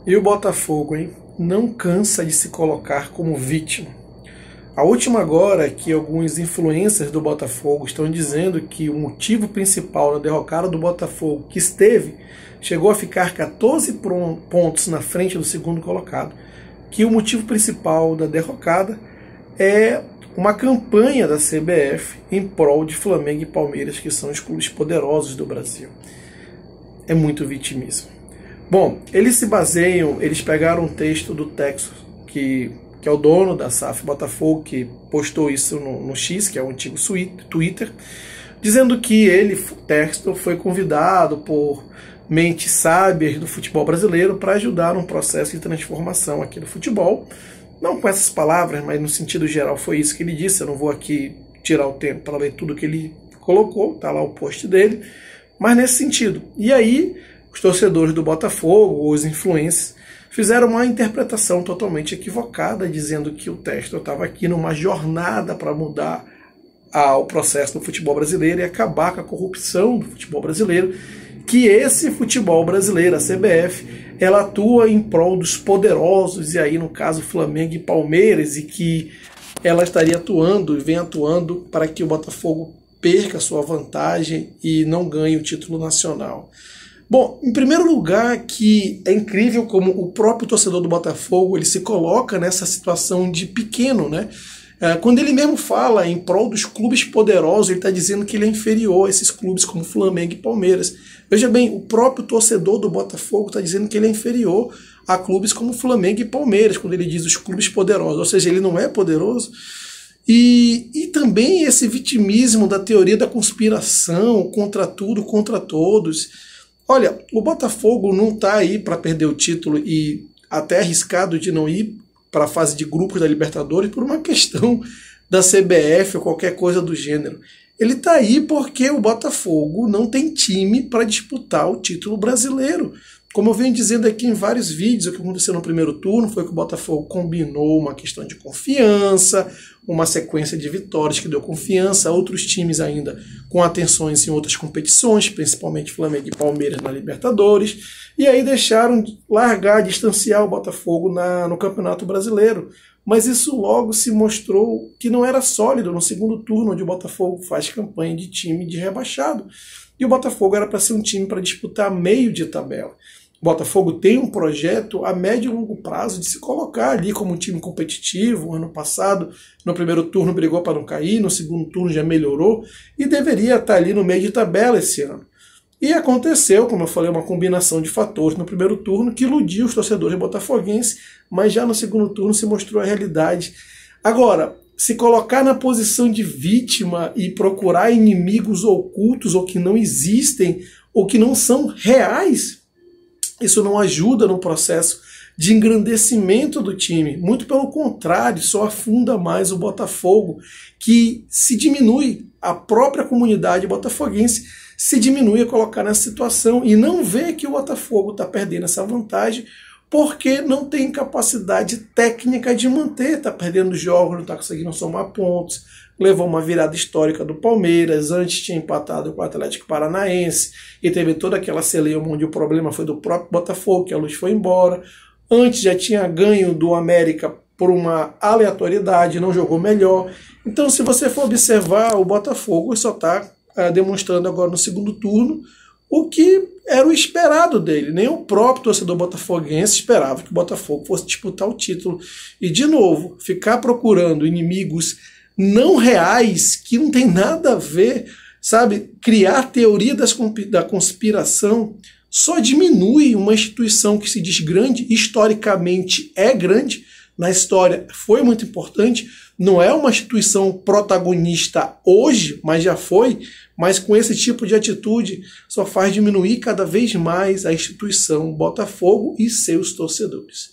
E o Botafogo, hein? Não cansa de se colocar como vítima. A última agora é que alguns influencers do Botafogo estão dizendo que o motivo principal da derrocada do Botafogo, que chegou a ficar 14 pontos na frente do segundo colocado, que o motivo principal da derrocada é uma campanha da CBF em prol de Flamengo e Palmeiras, que são os clubes poderosos do Brasil. É muito vitimismo. Bom, eles pegaram um texto do Texas, que é o dono da SAF Botafogo, que postou isso no X, que é o antigo Twitter, dizendo que ele, Texto, foi convidado por mentes sábias do futebol brasileiro para ajudar num processo de transformação aqui do futebol. Não com essas palavras, mas no sentido geral foi isso que ele disse. Eu não vou aqui tirar o tempo para ler tudo que ele colocou, tá lá o post dele, mas nesse sentido. E aí, os torcedores do Botafogo, os influencers, fizeram uma interpretação totalmente equivocada, dizendo que o Textor estava aqui numa jornada para mudar o processo do futebol brasileiro e acabar com a corrupção do futebol brasileiro, que esse futebol brasileiro, a CBF, ela atua em prol dos poderosos, e aí no caso Flamengo e Palmeiras, e que ela estaria atuando e vem atuando para que o Botafogo perca sua vantagem e não ganhe o título nacional. Bom, em primeiro lugar, que é incrível como o próprio torcedor do Botafogo ele se coloca nessa situação de pequeno, né? Quando ele mesmo fala em prol dos clubes poderosos, ele está dizendo que ele é inferior a esses clubes como Flamengo e Palmeiras. Veja bem, o próprio torcedor do Botafogo está dizendo que ele é inferior a clubes como Flamengo e Palmeiras, quando ele diz os clubes poderosos, ou seja, ele não é poderoso. E também esse vitimismo da teoria da conspiração, contra tudo, contra todos. Olha, o Botafogo não está aí para perder o título e até arriscado de não ir para a fase de grupos da Libertadores por uma questão da CBF ou qualquer coisa do gênero. Ele está aí porque o Botafogo não tem time para disputar o título brasileiro. Como eu venho dizendo aqui em vários vídeos, o que aconteceu no primeiro turno foi que o Botafogo combinou uma questão de confiança, uma sequência de vitórias que deu confiança, outros times ainda com atenções em outras competições, principalmente Flamengo e Palmeiras na Libertadores, e aí deixaram largar, distanciar o Botafogo no Campeonato Brasileiro. Mas isso logo se mostrou que não era sólido no segundo turno, onde o Botafogo faz campanha de time de rebaixado. E o Botafogo era para ser um time para disputar meio de tabela. O Botafogo tem um projeto a médio e longo prazo de se colocar ali como um time competitivo. Ano passado, no primeiro turno, brigou para não cair, no segundo turno já melhorou e deveria estar ali no meio de tabela esse ano. E aconteceu, como eu falei, uma combinação de fatores no primeiro turno que iludiu os torcedores botafoguenses, mas já no segundo turno se mostrou a realidade. Agora, se colocar na posição de vítima e procurar inimigos ocultos ou que não existem ou que não são reais, isso não ajuda no processo de engrandecimento do time. Muito pelo contrário, só afunda mais o Botafogo, que se diminui, a própria comunidade botafoguense se diminui a colocar nessa situação e não vê que o Botafogo está perdendo essa vantagem porque não tem capacidade técnica de manter, está perdendo jogos, não está conseguindo somar pontos, levou uma virada histórica do Palmeiras, antes tinha empatado com o Atlético Paranaense, e teve toda aquela celeuma onde o problema foi do próprio Botafogo, que a luz foi embora, antes já tinha ganho do América por uma aleatoriedade, não jogou melhor. Então, se você for observar, o Botafogo só está demonstrando agora no segundo turno o que era o esperado dele. Nem o próprio torcedor botafoguense esperava que o Botafogo fosse disputar o título. E, de novo, ficar procurando inimigos não reais, que não tem nada a ver, sabe? Criar teoria da conspiração só diminui uma instituição que se diz grande, historicamente é grande, na história foi muito importante, não é uma instituição protagonista hoje, mas já foi, mas com esse tipo de atitude só faz diminuir cada vez mais a instituição Botafogo e seus torcedores.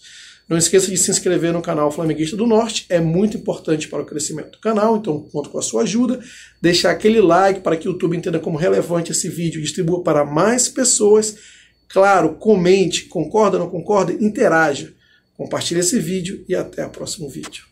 Não esqueça de se inscrever no canal Flamenguista do Norte, é muito importante para o crescimento do canal, então conto com a sua ajuda. Deixar aquele like para que o YouTube entenda como relevante esse vídeo e distribua para mais pessoas. Claro, comente, concorda, não concorda, interaja. Compartilhe esse vídeo e até o próximo vídeo.